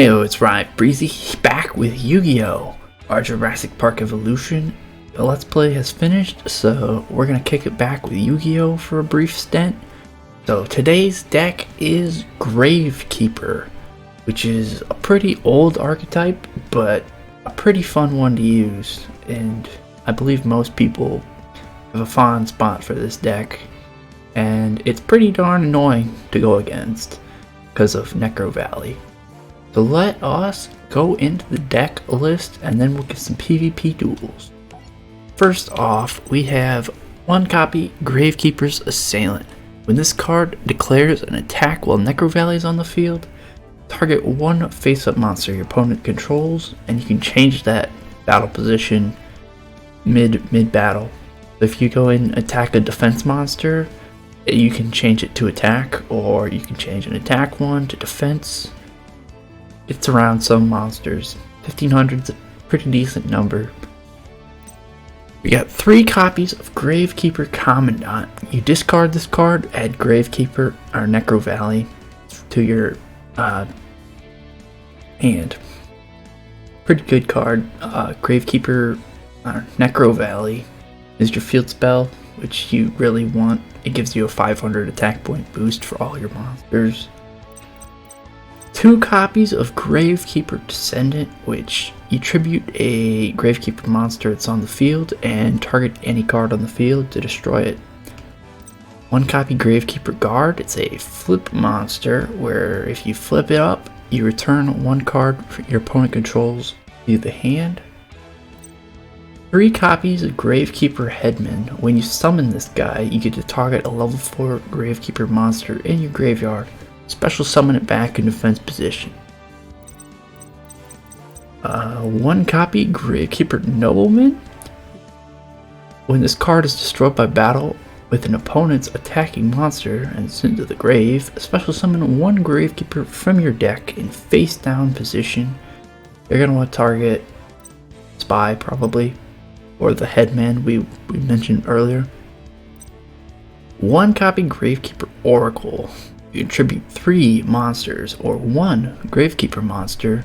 Heyo, it's Ryan Breezy back with Yu-Gi-Oh! Our Jurassic Park Evolution. The Let's Play has finished, so we're gonna kick it back with Yu-Gi-Oh! For a brief stint. So today's deck is Gravekeeper, which is a pretty old archetype, but a pretty fun one to use, and I believe most people have a fond spot for this deck, and it's pretty darn annoying to go against because of Necrovalley. So let us go into the deck list and then we'll get some PvP duels. First off, we have one copy Gravekeeper's Assailant. When this card declares an attack while Necrovalley is on the field, target one face-up monster your opponent controls, and you can change that battle position mid-battle. If you go and attack a defense monster, you can change it to attack, or you can change an attack one to defense. It's around some monsters. 1500 is a pretty decent number. We got 3 copies of Gravekeeper Commandant. You discard this card, add Gravekeeper or Necrovalley to your hand. Pretty good card. Gravekeeper or Necrovalley is your field spell, which you really want. It gives you a 500 attack point boost for all your monsters. 2 copies of Gravekeeper Descendant, which you tribute a Gravekeeper monster that's on the field and target any card on the field to destroy it. 1 copy Gravekeeper Guard. It's a flip monster where if you flip it up, you return 1 card your opponent controls to the hand. 3 copies of Gravekeeper Headman. When you summon this guy, you get to target a level 4 Gravekeeper monster in your graveyard. Special summon it back in defense position. 1 copy Gravekeeper Nobleman. When this card is destroyed by battle with an opponent's attacking monster and sent to the grave, special summon 1 Gravekeeper from your deck in face down position. You're going to want to target Spy probably, or the Headman we mentioned earlier. 1 copy Gravekeeper Oracle. You tribute 3 monsters or 1 Gravekeeper monster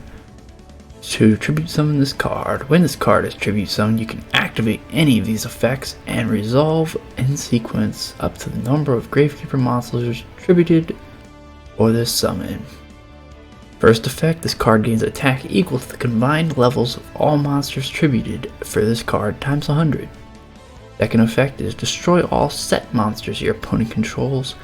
to tribute summon this card. When this card is tribute summoned, you can activate any of these effects and resolve in sequence up to the number of Gravekeeper monsters tributed for this summon. First effect, this card gains attack equal to the combined levels of all monsters tributed for this card times 100. Second effect is destroy all set monsters your opponent controls.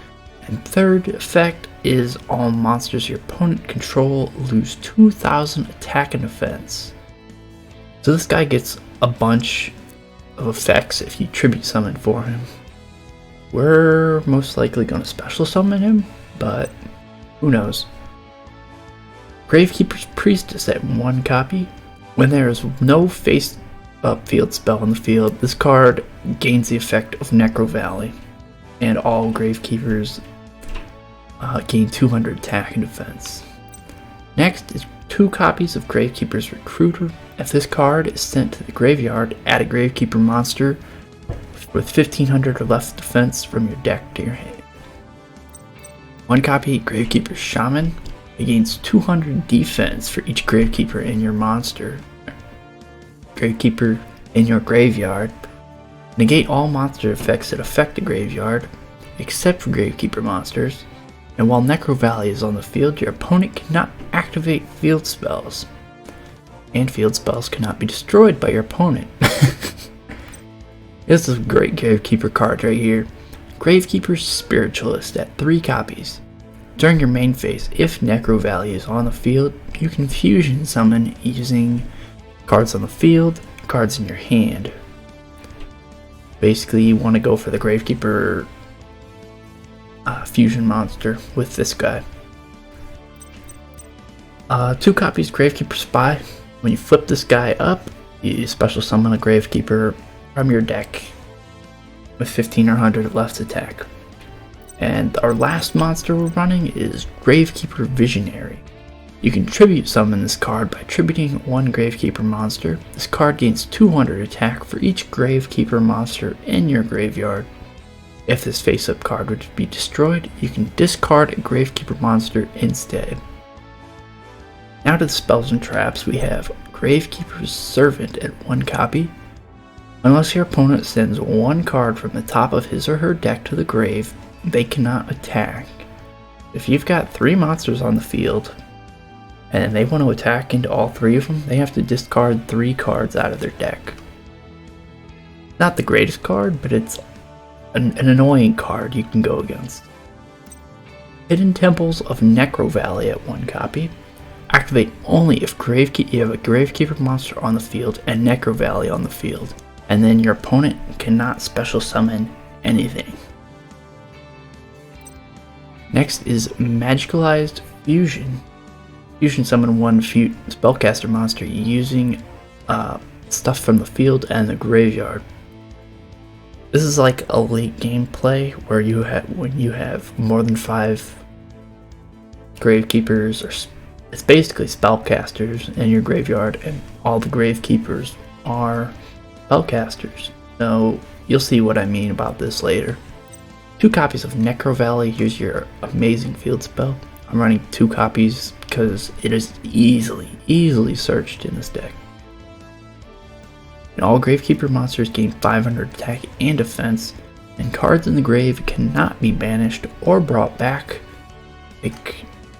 And third effect is all monsters your opponent control lose 2000 attack and defense. So this guy gets a bunch of effects if you tribute summon for him. We're most likely going to special summon him, but who knows. Gravekeeper's Priestess at 1 copy. When there is no face-up field spell on the field, this card gains the effect of Necrovalley, and all Gravekeepers gain 200 attack and defense. Next is 2 copies of Gravekeeper's Recruiter. If this card is sent to the graveyard, add a Gravekeeper monster with 1500 or less defense from your deck to your hand. 1 copy Gravekeeper Shaman. It gains 200 defense for each Gravekeeper in your monster. Gravekeeper in your graveyard. Negate all monster effects that affect the graveyard, except for Gravekeeper monsters. And while Necrovalley is on the field, your opponent cannot activate field spells. And field spells cannot be destroyed by your opponent. This is a great Gravekeeper card right here. Gravekeeper Spiritualist at 3 copies. During your main phase, if Necrovalley is on the field, you can fusion summon using cards on the field, cards in your hand. Basically, you want to go for the Gravekeeper fusion monster with this guy. 2 copies Gravekeeper Spy. When you flip this guy up, you special summon a Gravekeeper from your deck with 15 or 100 left attack. And our last monster we're running is Gravekeeper Visionary. You can tribute summon this card by tributing 1 Gravekeeper monster. This card gains 200 attack for each Gravekeeper monster in your graveyard. If this face-up card would be destroyed, you can discard a Gravekeeper monster instead. Now to the spells and traps, we have Gravekeeper's Servant at 1 copy. Unless your opponent sends 1 card from the top of his or her deck to the grave, they cannot attack. If you've got 3 monsters on the field, and they want to attack into all 3 of them, they have to discard 3 cards out of their deck. Not the greatest card, but it's an annoying card you can go against. Hidden Temples of Necrovalley at 1 copy. Activate only if you have a Gravekeeper monster on the field and Necrovalley on the field, and then your opponent cannot special summon anything. Next is Magicalized Fusion. Fusion summon 1 spellcaster monster using stuff from the field and the graveyard. This is like a late game play where when you have more than 5 Gravekeepers, or it's basically spellcasters in your graveyard, and all the Gravekeepers are spellcasters. So you'll see what I mean about this later. 2 copies of Necrovalley. Here's your amazing field spell. I'm running 2 copies because it is easily searched in this deck. And all Gravekeeper monsters gain 500 attack and defense, and cards in the grave cannot be banished or brought back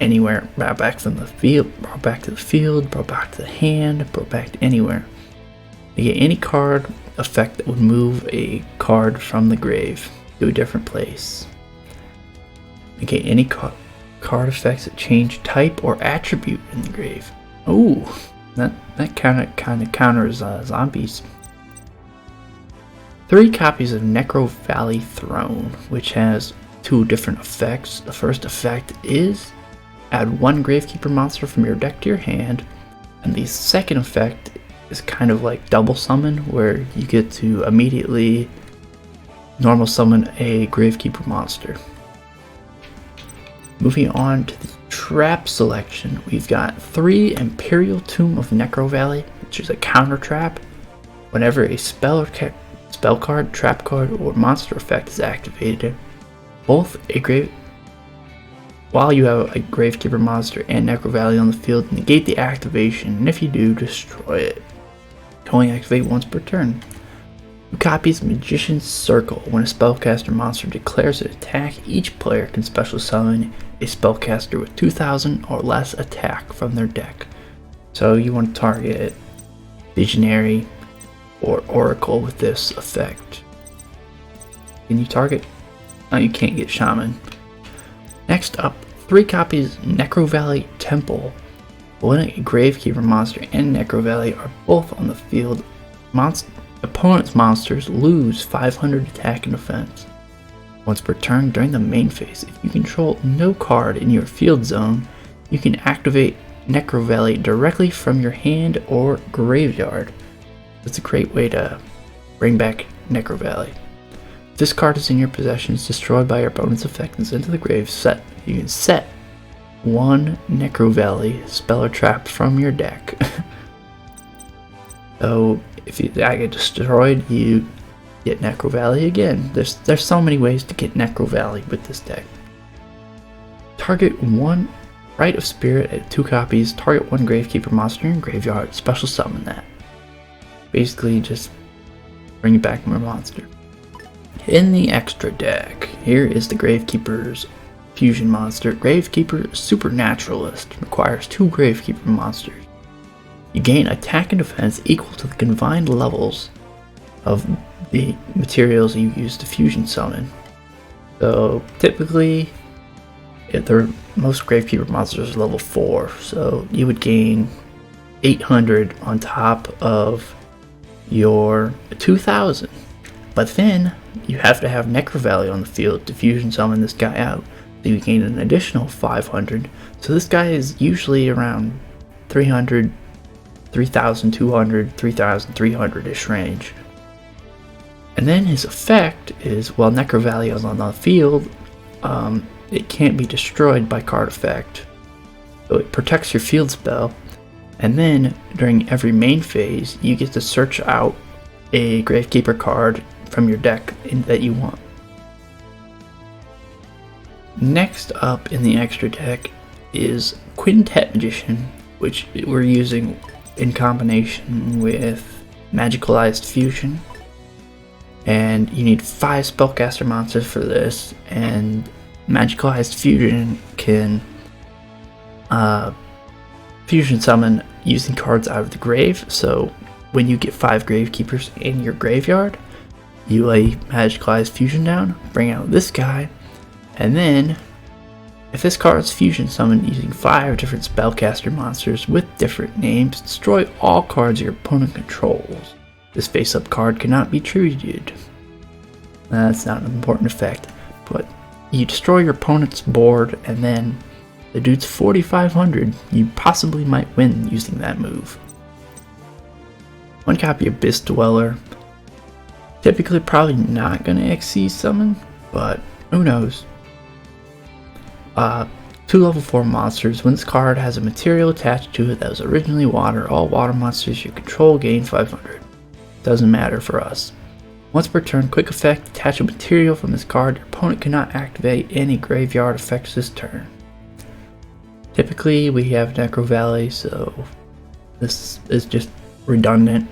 anywhere. Brought back from the field, brought back to the field, brought back to the hand, brought back to anywhere. You get any card effect that would move a card from the grave to a different place. You get any card effects that change type or attribute in the grave. Ooh, that kind of counters zombies. 3 copies of Necrovalley Throne, which has 2 different effects. The first effect is add 1 Gravekeeper monster from your deck to your hand, and the second effect is kind of like double summon, where you get to immediately normal summon a Gravekeeper monster. Moving on to the trap selection, we've got 3 Imperial Tomb of Necrovalley, which is a counter trap. Whenever a spell card, trap card, or monster effect is activated, while you have a Gravekeeper monster and Necrovalley on the field, negate the activation, and if you do, destroy it. Can only activate once per turn. 2 copies Magician's Circle. When a spellcaster monster declares an attack, each player can special summon a spellcaster with 2,000 or less attack from their deck. So you want to target Visionary or Oracle with this effect. Can you target? No, you can't get Shaman. Next up, 3 copies Necrovalley Temple. When a Gravekeeper monster and Necrovalley are both on the field, opponent's monsters lose 500 attack and defense. Once per turn during the main phase, if you control no card in your field zone, you can activate Necrovalley directly from your hand or graveyard. It's a great way to bring back Necrovalley. If this card is in your possession, it's destroyed by your opponent's effect and sent to the grave. You can set 1 Necrovalley spell or trap from your deck. So if I get destroyed, you get Necrovalley again. There's so many ways to get Necrovalley with this deck. Target 1 Rite of Spirit at 2 copies. Target 1 Gravekeeper monster in your graveyard. Special summon that. Basically, just bring it back from a monster. In the extra deck, here is the Gravekeeper's Fusion monster. Gravekeeper Supernaturalist requires 2 Gravekeeper monsters. You gain attack and defense equal to the combined levels of the materials you use to fusion summon. So typically, most Gravekeeper monsters are level 4, so you would gain 800 on top of your 2,000. But then you have to have Necrovalley on the field to fusion summon this guy out. So you gain an additional 500. So this guy is usually around 300, 3,200, 3,300-ish range. And then his effect is, while Necrovalley is on the field, it can't be destroyed by card effect. So it protects your field spell. And then during every main phase, you get to search out a Gravekeeper card from your deck that you want. Next up in the extra deck is Quintet Magician, which we're using in combination with Magicalized Fusion. And you need 5 spellcaster monsters for this, and Magicalized Fusion can fusion summon using cards out of the grave. So when you get 5 Gravekeepers in your graveyard, you lay Magicalized Fusion down, bring out this guy, and then if this card is fusion summoned using 5 different spellcaster monsters with different names, destroy all cards your opponent controls. This face-up card cannot be treated. That's not an important effect, but you destroy your opponent's board and then the dude's 4,500, you possibly might win using that move. 1 copy of Abyss Dweller. Typically probably not going to XC summon, but who knows. 2 level 4 monsters. When this card has a material attached to it that was originally water, all water monsters you control gain 500. Doesn't matter for us. Once per turn, quick effect, attach a material from this card. Your opponent cannot activate any graveyard effects this turn. Typically we have Necrovalley, so this is just redundant.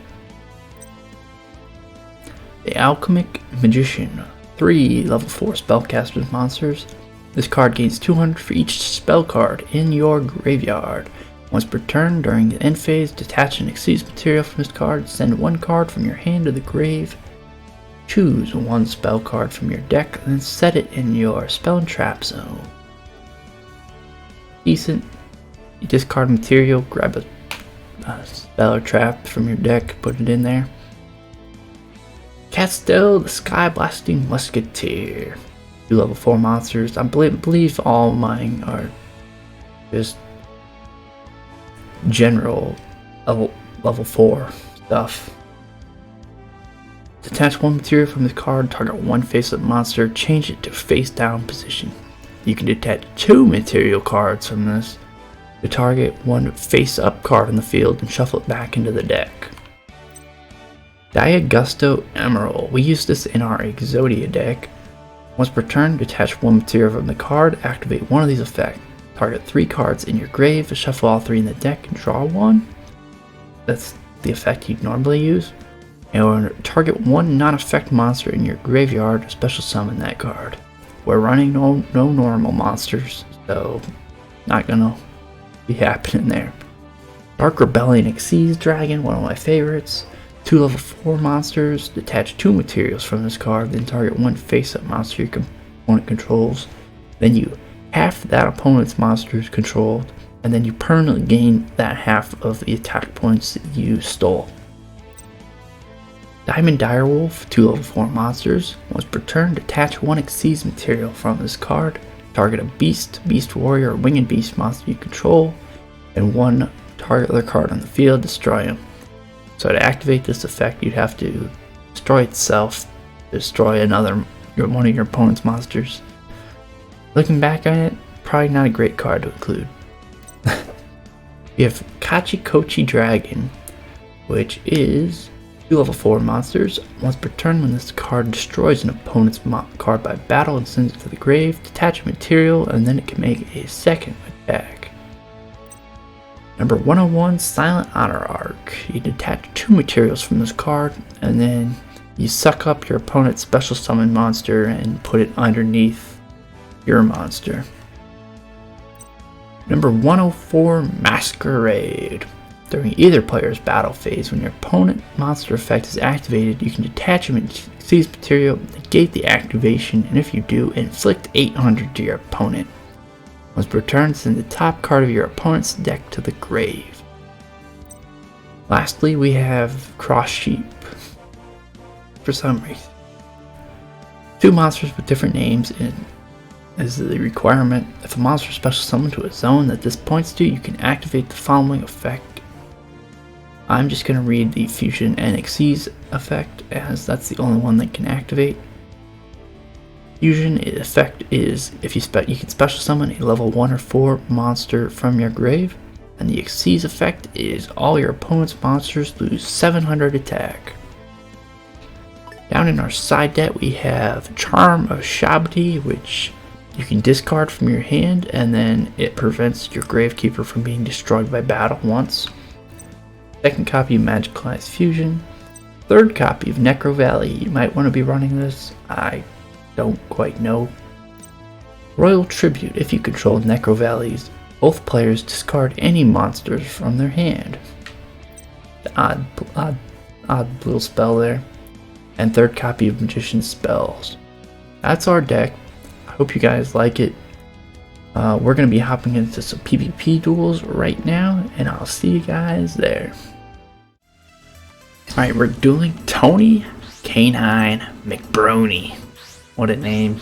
The Alchemic Magician. 3 level 4 spellcaster monsters. This card gains 200 for each spell card in your graveyard. Once per turn, during the end phase, detach and exceed material from this card. Send 1 card from your hand to the grave. Choose 1 spell card from your deck, and then set it in your spell and trap zone. Decent. You discard material, grab a spell or trap from your deck, put it in there. Castel, the Sky Blasting Musketeer. 2 level 4 monsters. I believe all mine are just general level 4 stuff. Detach 1 material from this card, target 1 face-up monster, change it to face-down position. You can detach 2 material cards from this to target 1 face-up card in the field and shuffle it back into the deck. Diagusto Emerald. We use this in our Exodia deck. Once per turn, detach 1 material from the card, activate 1 of these effects. Target 3 cards in your grave, shuffle all 3 in the deck, and draw 1. That's the effect you'd normally use. And target 1 non-effect monster in your graveyard, special summon that card. We're running no normal monsters, so not gonna be happening there. Dark Rebellion Exceeds Dragon, one of my favorites. 2 level 4 monsters, detach 2 materials from this card, then target 1 face-up monster your opponent controls. Then you half that opponent's monsters controlled, and then you permanently gain that half of the attack points that you stole. Diamond Direwolf, 2 level 4 monsters. Once per turn, detach 1 Exceeds material from this card, target a beast, beast warrior, or winged beast monster you control, and 1 target other card on the field, destroy him. So to activate this effect, you'd have to destroy itself, destroy one of your opponent's monsters. Looking back on it, probably not a great card to include. We have Kachi Kochi Dragon, which is 2 level 4 monsters. Once per turn, when this card destroys an opponent's card by battle and sends it to the grave, detach a material, and then it can make a second attack. Number 101, Silent Honor Arc. You detach 2 materials from this card, and then you suck up your opponent's special summon monster and put it underneath your monster. Number 104, Masquerade. During either player's battle phase, when your opponent monster effect is activated, you can detach and seize material, negate the activation, and if you do, inflict 800 to your opponent. Once per turn, send the top card of your opponent's deck to the grave. Lastly, we have Cross Sheep. For some reason, 2 monsters with different names is the requirement. If a monster is special summoned to a zone that this points to, you can activate the following effect. I'm just going to read the Fusion and Exceeds effect, as that's the only one that can activate. Fusion effect is if you can special summon a level 1 or 4 monster from your grave, and the Exceeds effect is all your opponent's monsters lose 700 attack. Down in our side deck we have Charm of Shabti, which you can discard from your hand, and then it prevents your Gravekeeper from being destroyed by battle once. Second copy of Magicalized Fusion. Third copy of Necrovalley. You might want to be running this. I don't quite know. Royal Tribute. If you control Necrovalleys, both players discard any monsters from their hand. Odd little spell there. And third copy of Magician's Spells. That's our deck. I hope you guys like it. We're going to be hopping into some PvP duels right now, and I'll see you guys there. Alright, we're dueling Tony Canine McBrony. What a name.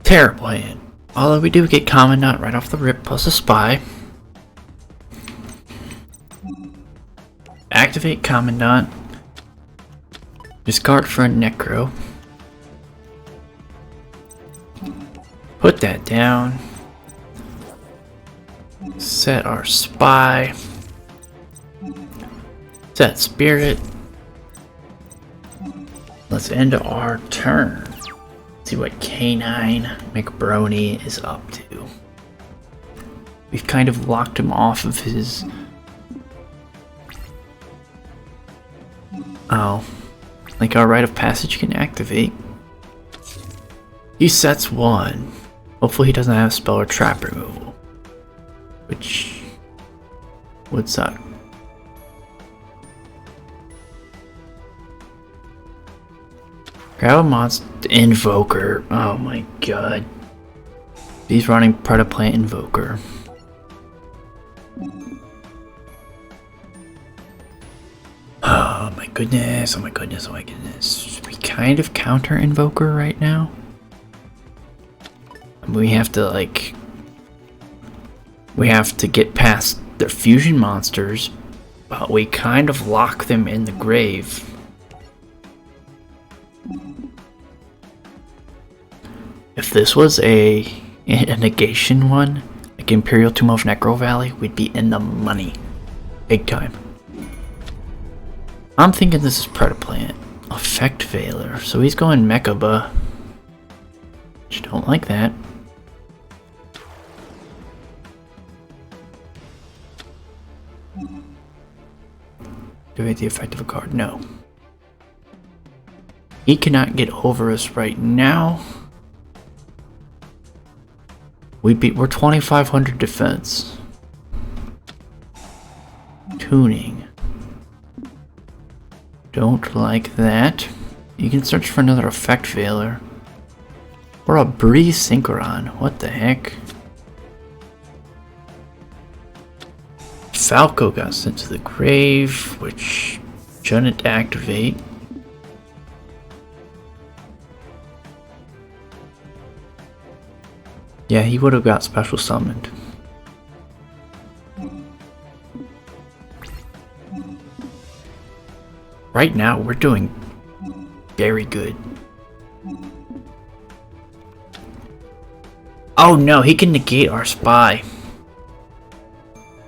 Terrible hand. Although we do get Commandant right off the rip, plus a Spy. Activate Commandant. Discard for a Necro. Put that down. Set our Spy. Set Spirit. Let's end our turn. See what Canine McBrony is up to. We've kind of locked him off of his... Oh. Like our Rite of Passage can activate. He sets one. Hopefully he doesn't have spell or trap removal. Which would suck. Grab a monster Invoker. Oh my god. He's running Predaplant Invoker. Oh my goodness, oh my goodness, oh my goodness. We kind of counter Invoker right now. We have to like... We have to get past their fusion monsters, but we kind of lock them in the grave. If this was a negation one, like Imperial Tomb of Necrovalley, we'd be in the money. Big time. I'm thinking this is Predaplant. Effect Veiler. So he's going Mechaba. Which don't like that. Activate the effect of a card. No. He cannot get over us right now. We're 2500 defense. Tuning. Don't like that. You can search for another effect veiler. Or a Breeze Synchron. What the heck? Falco got sent to the grave, which shouldn't activate. Yeah, he would have got special summoned. Right now, we're doing very good. Oh no, he can negate our Spy.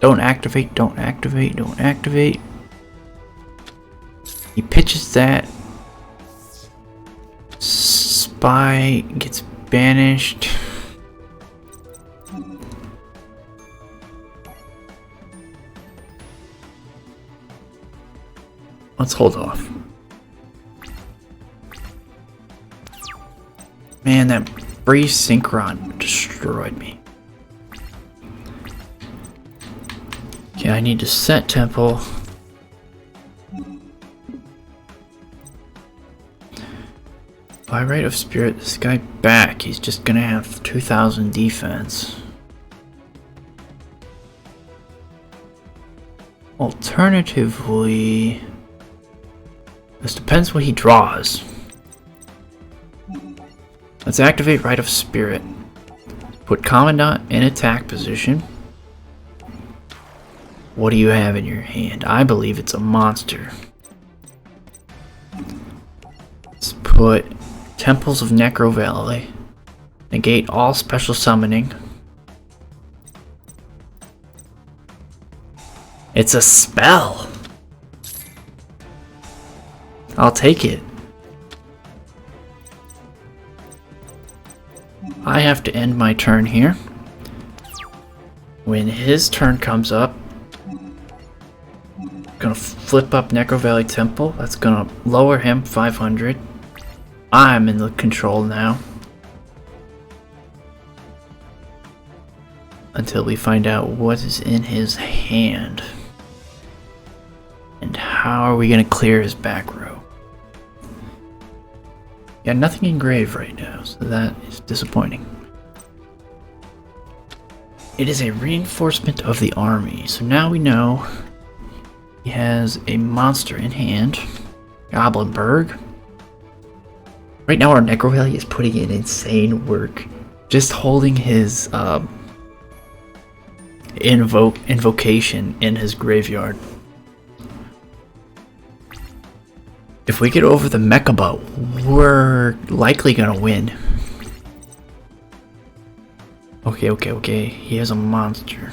Don't activate, don't activate, don't activate. He pitches that. Spy gets banished. Let's hold off. Man, that Breeze Synchron destroyed me. Okay, I need to set Temple. By Rite of Spirit, this guy back. He's just gonna have 2000 defense. Alternatively... This depends what he draws. Let's activate Rite of Spirit. Put Commandant in attack position. What do you have in your hand? I believe it's a monster. Let's put Temples of Necrovalley. Negate all special summoning. It's a spell! I'll take it. I have to end my turn here. When his turn comes up, gonna flip up Necrovalley Temple. That's gonna lower him 500. I'm in the control now. Until we find out what is in his hand. And how are we gonna clear his back row? Got nothing in grave right now, so that is disappointing. It is a reinforcement of the army, so now we know he has a monster in hand, Goblinberg. Right now our Necrovalley is putting in insane work, just holding his invocation in his graveyard. If we get over the Mechaba, we're likely gonna win. Okay. He has a monster.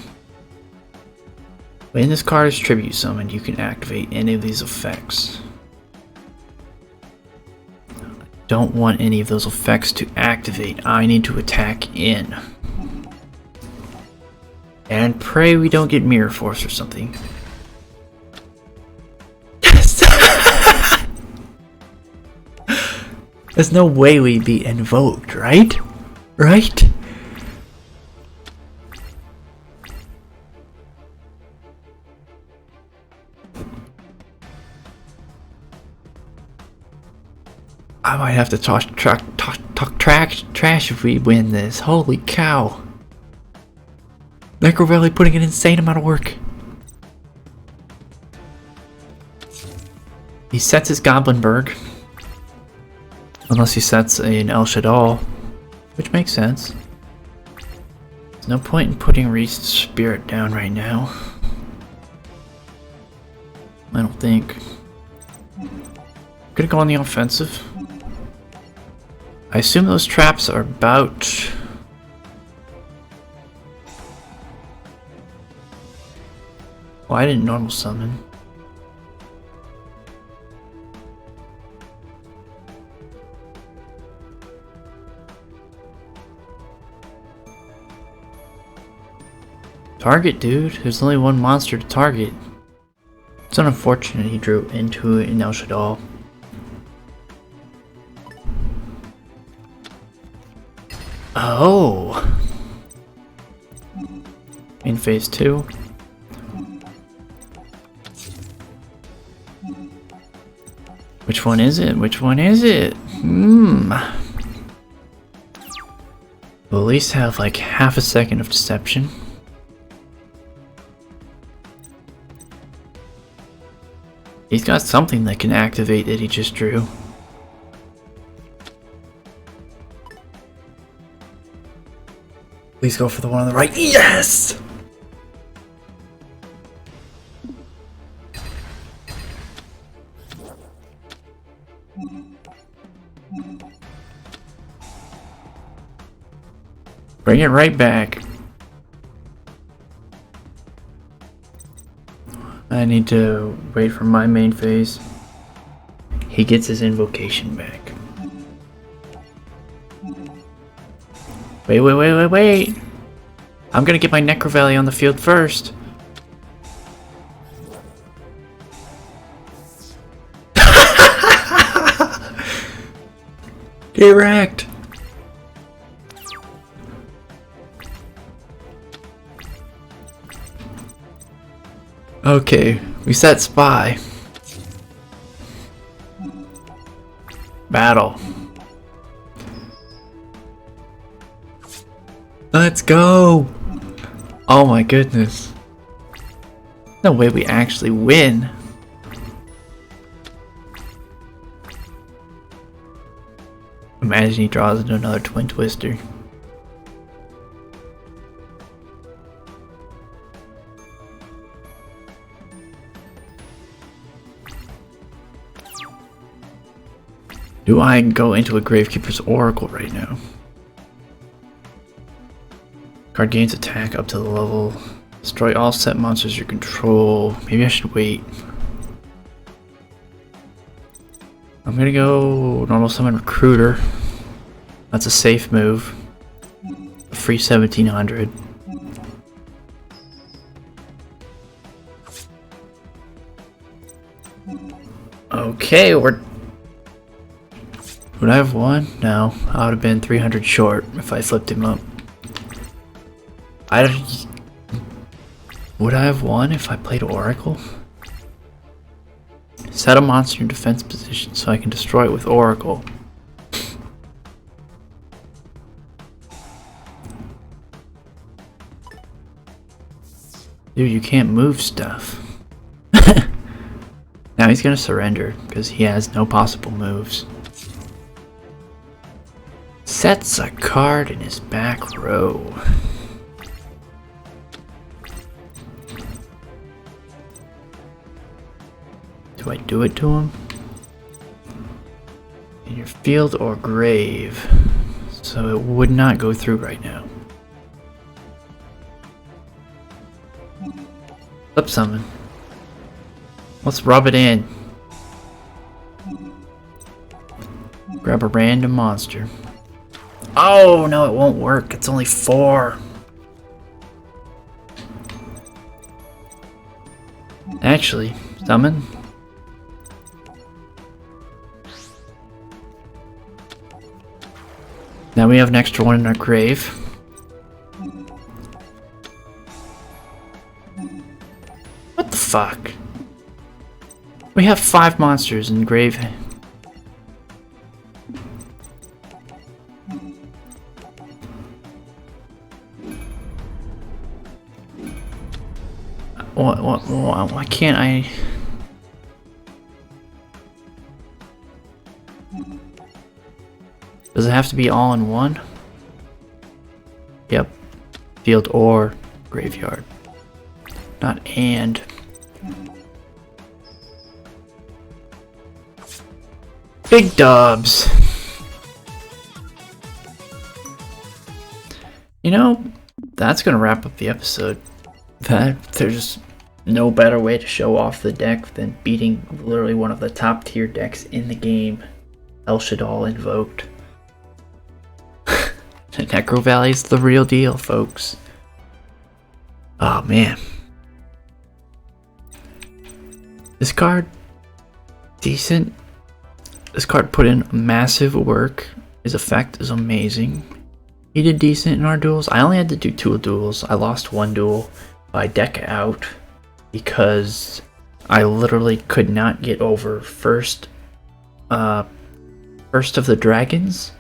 When this card is tribute summoned, you can activate any of these effects. Don't want any of those effects to activate. I need to attack in. And pray we don't get Mirror Force or something. There's no way we'd be invoked, right? Right? I might have to talk trash if we win this. Holy cow. Necrovalley putting an insane amount of work. He sets his Goblinberg. Unless he sets an El Shaddai, which makes sense. There's no point in putting Reese's Spirit down right now. I don't think. Gonna go on the offensive. I assume those traps are about... Well, I didn't normal summon. Target, dude. There's only one monster to target. It's unfortunate he drew into an El Shaddai. Oh! In phase 2. Which one is it? Which one is it? We'll at least have like half a second of deception. He's got something that can activate that he just drew. Please go for the one on the right. Yes! Bring it right back. I need to wait for my main phase. He gets his invocation back. Wait. I'm gonna get my Necrovalley on the field first. Get wrecked. Okay, we set Spy. Battle. Let's go! Oh my goodness. No way we actually win. Imagine he draws into another Twin Twister. Do I go into a Gravekeeper's Oracle right now? Card gains attack up to the level. Destroy all set monsters you control. Maybe I should wait. I'm gonna go normal summon Recruiter. That's a safe move. A free 1700. Okay, would I have won? No, I would have been 300 short if I flipped him up. Would I have won if I played Oracle? Set a monster in defense position so I can destroy it with Oracle. Dude, you can't move stuff. Now he's gonna surrender because he has no possible moves. Sets a card in his back row. Do I do it to him? In your field or grave. So it would not go through right now. Flip summon. Let's rub it in. Grab a random monster. Oh no, it won't work. It's only 4. Actually, summon. Now we have an extra one in our grave. What the fuck? We have 5 monsters in grave. Why can't I? Does it have to be all in one? Yep. Field or graveyard. Not and. Big dubs. You know, that's gonna wrap up the episode. There's no better way to show off the deck than beating literally one of the top tier decks in the game. El Shaddai invoked. Necrovalley is the real deal, folks. Oh man. This card, decent. This card put in massive work. His effect is amazing. He did decent in our duels. I only had to do 2 duels. I lost 1 duel by deck out because I literally could not get over first of the dragons,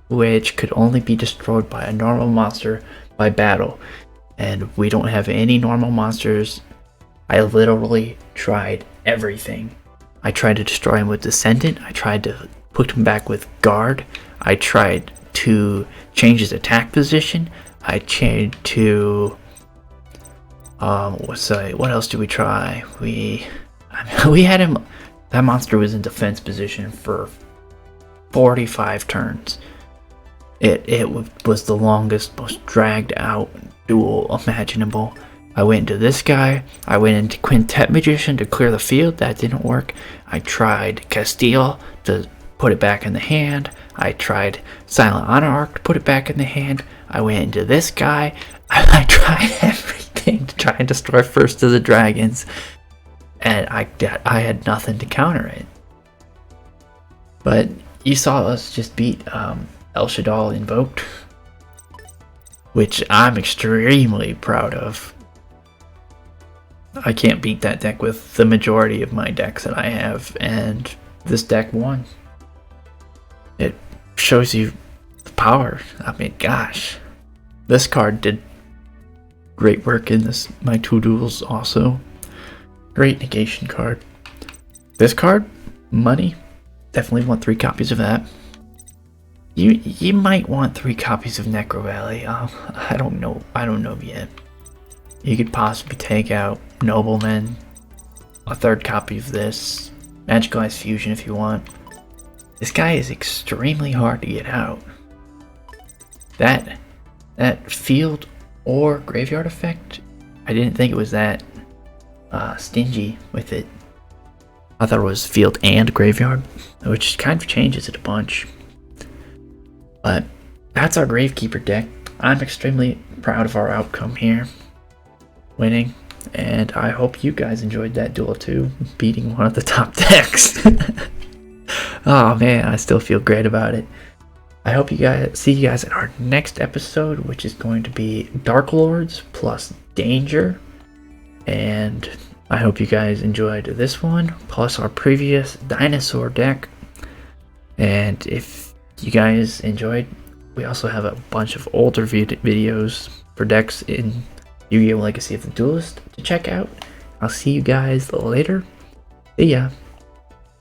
which could only be destroyed by a normal monster by battle. And we don't have any normal monsters. I literally tried everything. I tried to destroy him with Descendant. I tried to put him back with Guard. I tried to change his attack position. I tried to... what else did we try? We had him... That monster was in defense position for 45 turns. It was the longest, most dragged out duel imaginable. I went into this guy. I went into Quintet Magician to clear the field. That didn't work. I tried Castile to put it back in the hand. I tried Silent Anarch to put it back in the hand. I went into this guy. I tried everything to try and destroy first of the dragons. And I had nothing to counter it. But you saw us just beat El Shaddai invoked, which I'm extremely proud of. I can't beat that deck with the majority of my decks that I have, and this deck won. It shows you the power. I mean, gosh. This card did great work in my 2 duels also. Great negation card. This card, money. Definitely want 3 copies of that. You might want 3 copies of Necrovalley. I don't know yet. You could possibly take out Nobleman, a 3rd copy of this, Magicalized Fusion if you want. This guy is extremely hard to get out. That field or graveyard effect, I didn't think it was that stingy with it. I thought it was field and graveyard, which kind of changes it a bunch. But that's our Gravekeeper deck. I'm extremely proud of our outcome here, winning, and I hope you guys enjoyed that duel too, beating one of the top decks. Oh man, I still feel great about it. I hope you guys see you guys in our next episode, which is going to be Dark Lords plus Danger. And I hope you guys enjoyed this one, plus our previous Dinosaur deck. And if you guys enjoyed, we also have a bunch of older videos for decks in Yu-Gi-Oh! Legacy of the Duelist to check out. I'll see you guys later. See ya.